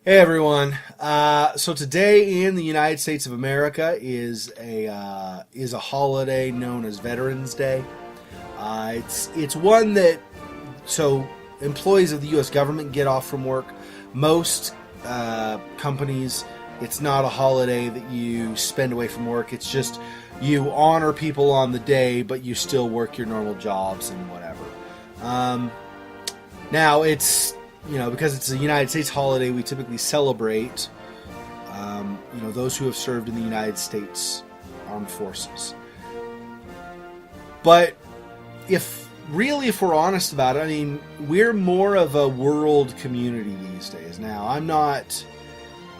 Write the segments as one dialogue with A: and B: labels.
A: Hey everyone. So today in the United States of America is a holiday known as Veterans Day. It's one that so employees of the U.S. government get off from work. Most companies, it's not a holiday that you spend away from work. It's just you honor people on the day, but you still work your normal jobs and whatever. Now it's because it's a United States holiday, we typically celebrate, those who have served in the United States Armed Forces. But if we're honest about it, I mean, we're more of a world community these days. Now, I'm not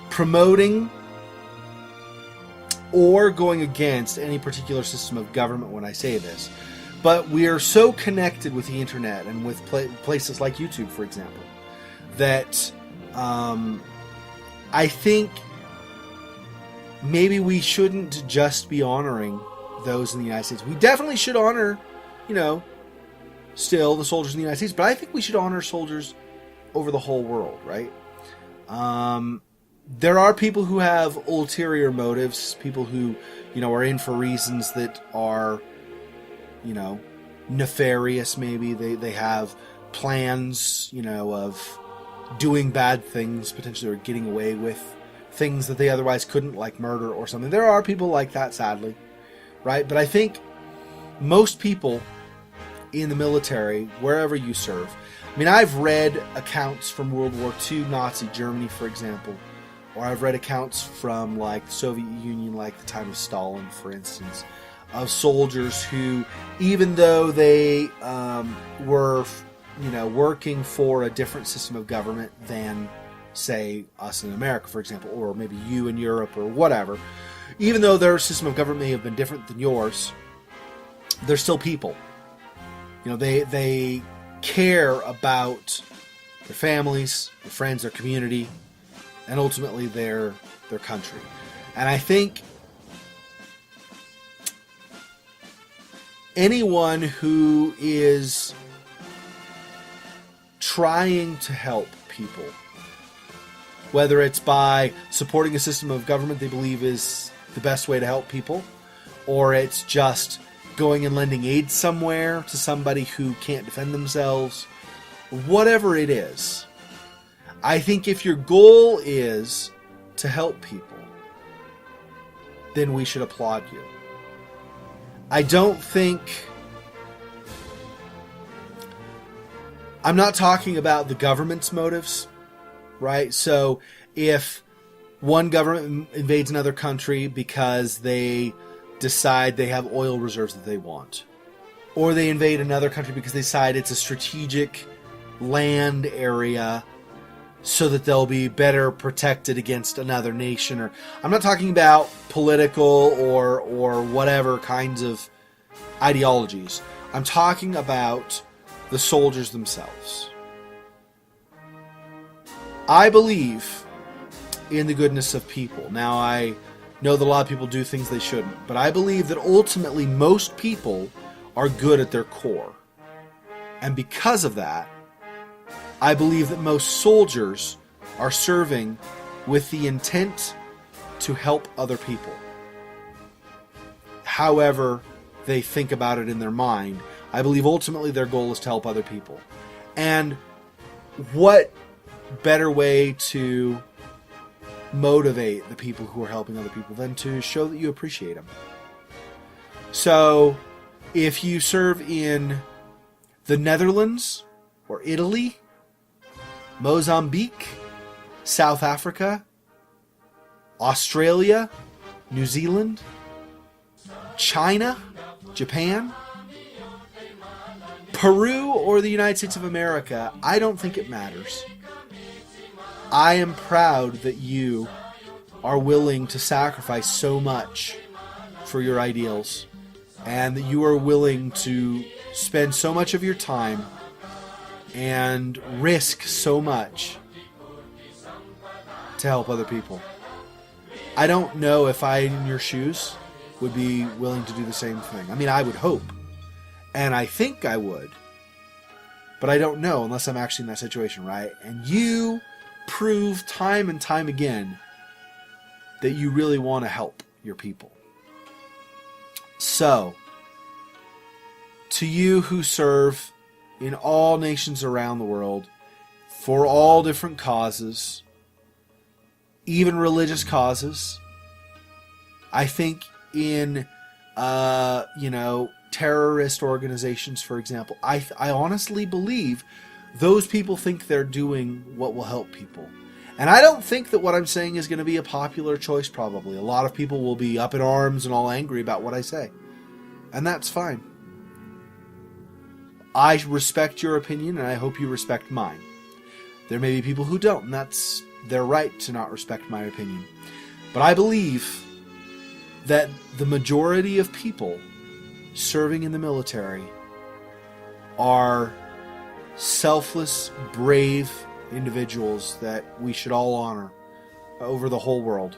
A: promoting or going against any particular system of government when I say this, but we are so connected with the internet and with places like YouTube, for example, that I think maybe we shouldn't just be honoring those in the United States. We definitely should honor, still the soldiers in the United States, but I think we should honor soldiers over the whole world, right? There are people who have ulterior motives, people who, are in for reasons that are, nefarious maybe. They have plans, of doing bad things, potentially, or getting away with things that they otherwise couldn't, like murder or something. There are people like that, sadly, right? But I think most people in the military, wherever you serve, I mean, I've read accounts from World War II, Nazi Germany, for example, or I've read accounts from, like, the Soviet Union, like the time of Stalin, for instance, of soldiers who, even though they were working for a different system of government than, say, us in America, for example, or maybe you in Europe or whatever, even though their system of government may have been different than yours, they're still people. They care about their families, their friends, their community, and ultimately their country. And I think anyone who is trying to help people, whether it's by supporting a system of government they believe is the best way to help people, or it's just going and lending aid somewhere to somebody who can't defend themselves, whatever it is, I think if your goal is to help people, then we should applaud you. I don't think... I'm not talking about the government's motives, right? So if one government invades another country because they decide they have oil reserves that they want, or they invade another country because they decide it's a strategic land area so that they'll be better protected against another nation, or I'm not talking about political or whatever kinds of ideologies. I'm talking about the soldiers themselves. I believe in the goodness of people. Now, I know that a lot of people do things they shouldn't, but I believe that ultimately most people are good at their core. And because of that, I believe that most soldiers are serving with the intent to help other people. However they think about it in their mind, I believe ultimately their goal is to help other people. And what better way to motivate the people who are helping other people than to show that you appreciate them? So, if you serve in the Netherlands, or Italy, Mozambique, South Africa, Australia, New Zealand, China, Japan, Peru, or the United States of America, I don't think it matters. I am proud that you are willing to sacrifice so much for your ideals, and that you are willing to spend so much of your time and risk so much to help other people. I don't know if I, in your shoes, would be willing to do the same thing. I mean, I would hope. And I think I would. But I don't know unless I'm actually in that situation, right? And you prove time and time again that you really want to help your people. So, to you who serve in all nations around the world, for all different causes, even religious causes, I think in, terrorist organizations, for example, I honestly believe those people think they're doing what will help people. And I don't think that what I'm saying is going to be a popular choice, probably. A lot of people will be up in arms and all angry about what I say. And that's fine. I respect your opinion, and I hope you respect mine. There may be people who don't, and that's their right to not respect my opinion. But I believe that the majority of people serving in the military are selfless, brave individuals that we should all honor over the whole world.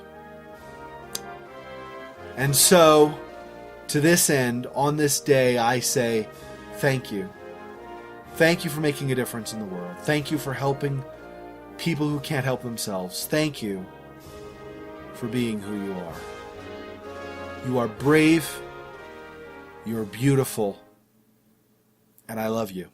A: And so, to this end, on this day, I say thank you. Thank you for making a difference in the world. Thank you for helping people who can't help themselves. Thank you for being who you are. You are brave, you are beautiful, and I love you.